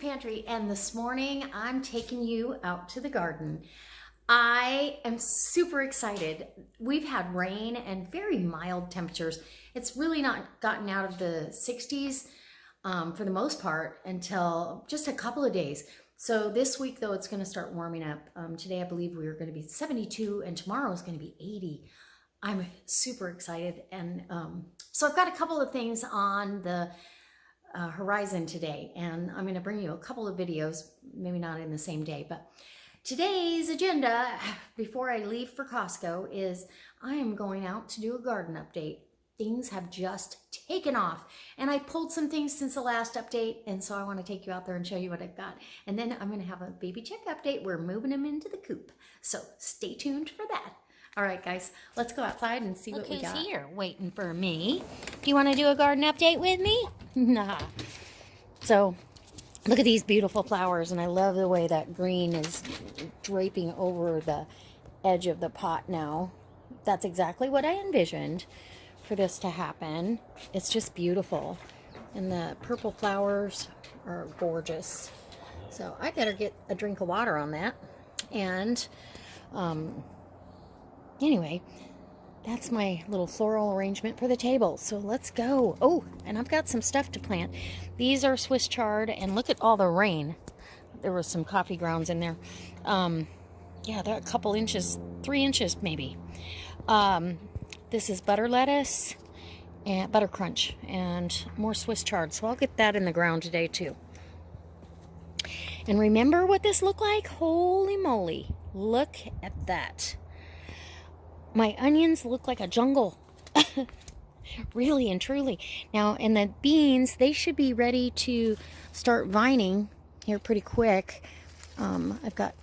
Pantry, and this morning I'm taking you out to the garden. I am super excited. We've had rain and very mild temperatures. It's really not gotten out of the 60s for the most part until just a couple of days. So this week though, it's going to start warming up. Today I believe we are going to be 72 and tomorrow is going to be 80. I'm super excited, and so I've got a couple of things on the horizon today, and I'm going to bring you a couple of videos, maybe not in the same day, but today's agenda before I leave for Costco is I am going out to do a garden update. Things have just taken off, and I pulled some things since the last update, and so I want to take you out there and show you what I've got. And then I'm going to have a baby check update. We're moving them into the coop, so stay tuned for that. All right, guys, let's go outside and see what we got. Look who's here waiting for me. Do you want to do a garden update with me? Nah. So, look at these beautiful flowers, and I love the way that green is draping over the edge of the pot now. That's exactly what I envisioned for this to happen. It's just beautiful. And the purple flowers are gorgeous. So, I better get a drink of water on that. And, anyway, that's my little floral arrangement for the table. So let's go. Oh, and I've got some stuff to plant. These are Swiss chard, and look at all the rain. There was some coffee grounds in there. Yeah, they're a couple inches, 3 inches maybe. This is butter lettuce and butter crunch and more Swiss chard. So I'll get that in the ground today too. And remember what this looked like? Holy moly. Look at that. My onions look like a jungle. Really and truly. Now, and the beans, they should be ready to start vining here pretty quick. I've got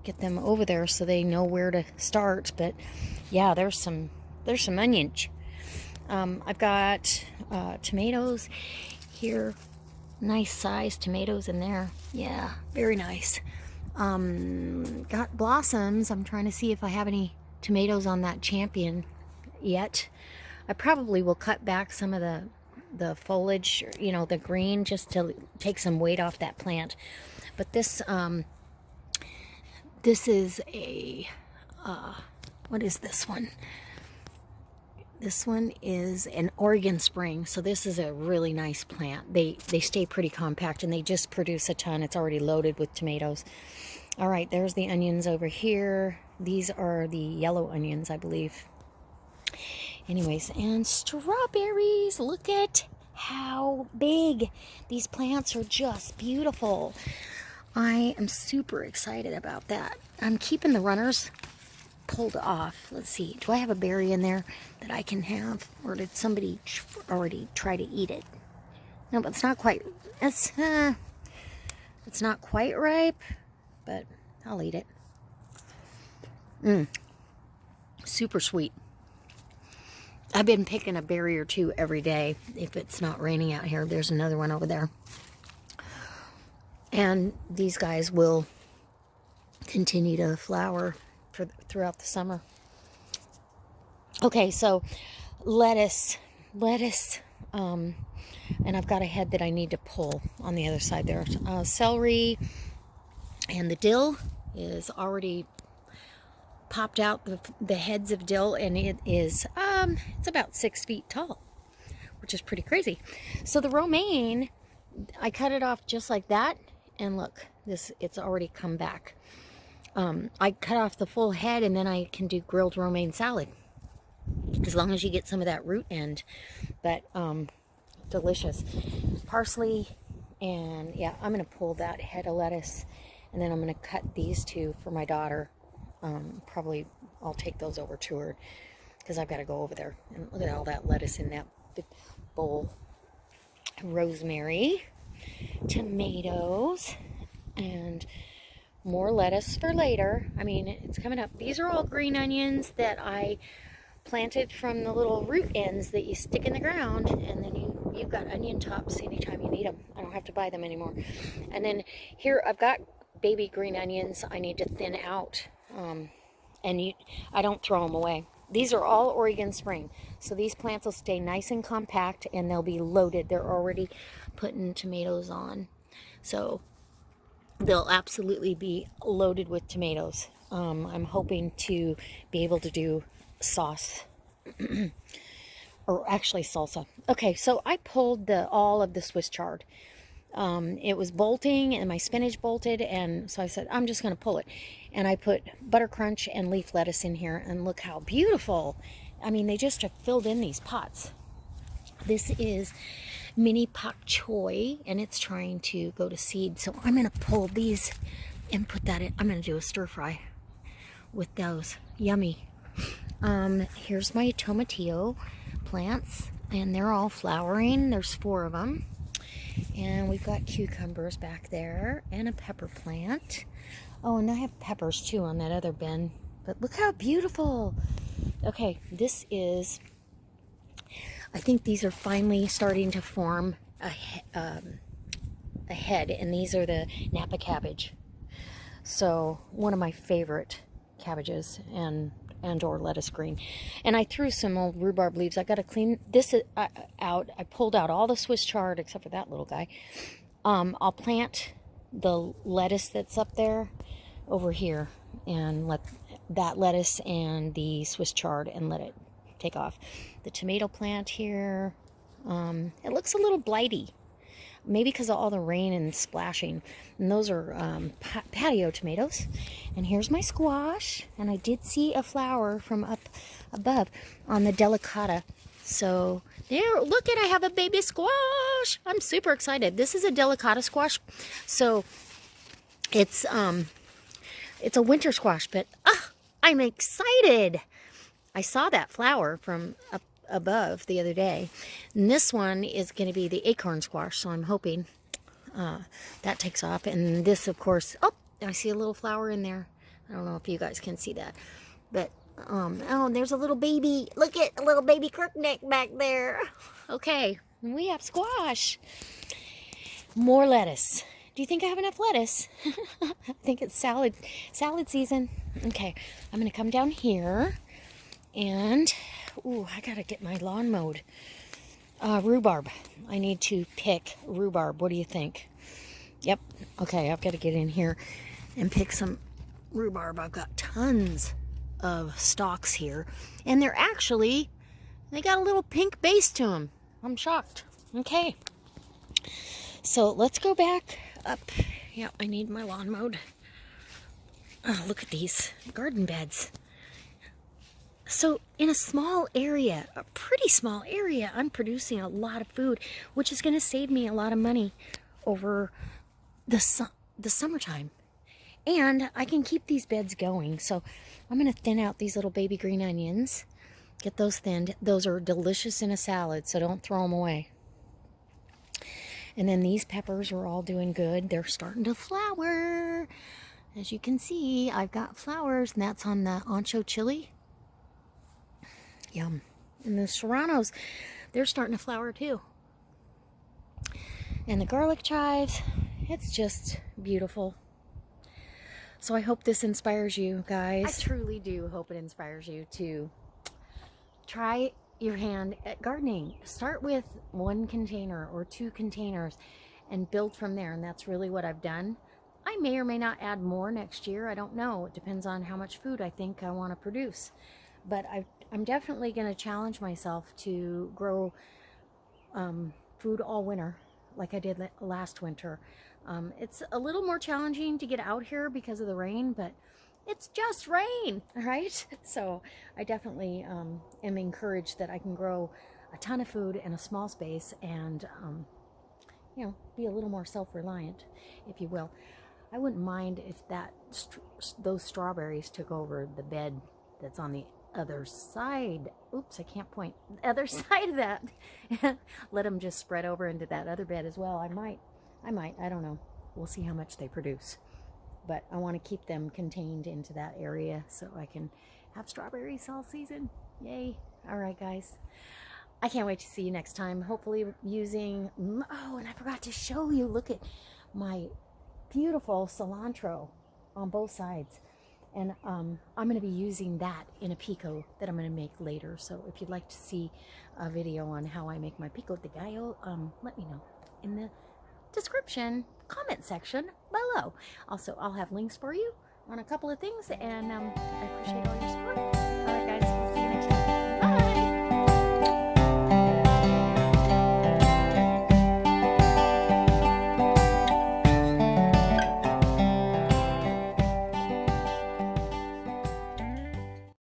get them over there so they know where to start. But yeah, there's some onions. I've got tomatoes here. Nice sized tomatoes in there. Yeah, very nice. Got blossoms. I'm trying to see if I have any tomatoes on that champion yet. I probably will cut back some of the foliage, you know, the green, just to take some weight off that plant. But this is a what is this one? This one is an Oregon Spring, so this is a really nice plant. They stay pretty compact, and they just produce a ton. It's already loaded with tomatoes. All right, there's the onions over here. These are the yellow onions, I believe. Anyways, and strawberries. Look at how big. These plants are just beautiful. I am super excited about that. I'm keeping the runners pulled off. Let's see. Do I have a berry in there that I can have? Or did somebody already try to eat it? No, but it's not quite. It's not quite ripe, but I'll eat it. Super sweet. I've been picking a berry or two every day if it's not raining out here. There's another one over there. And these guys will continue to flower throughout the summer. Okay, so lettuce, and I've got a head that I need to pull on the other side there. Celery, and the dill is already popped out, the heads of dill, and it is it's about 6 feet tall, which is pretty crazy. So the romaine, I cut it off just like that, and look, it's already come back. I cut off the full head, and then I can do grilled romaine salad, as long as you get some of that root end. But delicious. Parsley, and yeah, I'm gonna pull that head of lettuce, and then I'm gonna cut these two for my daughter. Probably I'll take those over to her because I've got to go over there. And look at all that lettuce in that big bowl. Rosemary, tomatoes, and more lettuce for later. I mean, it's coming up. These are all green onions that I planted from the little root ends that you stick in the ground, and then you've got onion tops anytime you need them. I don't have to buy them anymore. And then here I've got baby green onions I need to thin out, and I don't throw them away. these are all Oregon Spring. So these plants will stay nice and compact and they'll be loaded. They're already putting tomatoes on. So they'll absolutely be loaded with tomatoes. I'm hoping to be able to do sauce or actually salsa. Okay, so I pulled all of the Swiss chard. It was bolting and my spinach bolted, and so I said, I'm just going to pull it. And I put butter crunch and leaf lettuce in here, and look how beautiful. I mean, they just have filled in these pots. This is mini pak choy, and it's trying to go to seed. So I'm going to pull these and put that in. I'm going to do a stir fry with those. Yummy. Here's my tomatillo plants, and they're all flowering. There's 4 of them. And we've got cucumbers back there and a pepper plant. Oh, and I have peppers too on that other bin. But look how beautiful. Okay, this is, I think these are finally starting to form a head. And these are the Napa Cabbage. So one of my favorite cabbages and or lettuce green. And I threw some old rhubarb leaves. I got to clean this out. I pulled out all the Swiss chard except for that little guy. I'll plant the lettuce that's up there over here and let that lettuce and the Swiss chard and let it take off. The tomato plant here, it looks a little blighty. Maybe because of all the rain and splashing. And those are patio tomatoes. And here's my squash. And I did see a flower from up above on the delicata. So there, look at, I have a baby squash. I'm super excited. This is a delicata squash. So it's a winter squash, but I'm excited. I saw that flower from up above the other day, and this one is going to be the acorn squash, so I'm hoping that takes off. And this, of course, oh, I see a little flower in there. I don't know if you guys can see that, but oh, there's a little baby. Look at a little baby crookneck back there. Okay, we have squash. More lettuce. Do you think I have enough lettuce? I think it's salad season. Okay, I'm going to come down here and ooh, I gotta get my lawn mowed. Rhubarb. I need to pick rhubarb. What do you think? Yep. Okay, I've got to get in here and pick some rhubarb. I've got tons of stalks here. And they're actually, they got a little pink base to them. I'm shocked. Okay. So let's go back up. Yep, I need my lawn mowed. Oh, look at these garden beds. So in a small area, a pretty small area, I'm producing a lot of food, which is going to save me a lot of money over the summertime. And I can keep these beds going. So I'm going to thin out these little baby green onions. Get those thinned. Those are delicious in a salad, so don't throw them away. And then these peppers are all doing good. They're starting to flower. As you can see, I've got flowers, and that's on the ancho chili. Yum. And the serranos, they're starting to flower too. And the garlic chives, it's just beautiful. So I hope this inspires you guys. I truly do hope it inspires you to try your hand at gardening. Start with 1 container or 2 containers and build from there. And that's really what I've done. I may or may not add more next year. I don't know. It depends on how much food I think I want to produce. But I'm definitely going to challenge myself to grow food all winter like I did last winter. It's a little more challenging to get out here because of the rain, but it's just rain, right? So I definitely am encouraged that I can grow a ton of food in a small space and, you know, be a little more self-reliant, if you will. I wouldn't mind if those strawberries took over the bed that's on the other side. Oops, I can't point. The other side of that. Let them just spread over into that other bed as well. I might. I don't know. We'll see how much they produce. But I want to keep them contained into that area so I can have strawberries all season. Yay. All right, guys. I can't wait to see you next time. Hopefully using... Oh, and I forgot to show you. Look at my beautiful cilantro on both sides. And I'm going to be using that in a pico that I'm going to make later. So if you'd like to see a video on how I make my pico de gallo, let me know in the description comment section below. Also, I'll have links for you on a couple of things, and I appreciate all your support.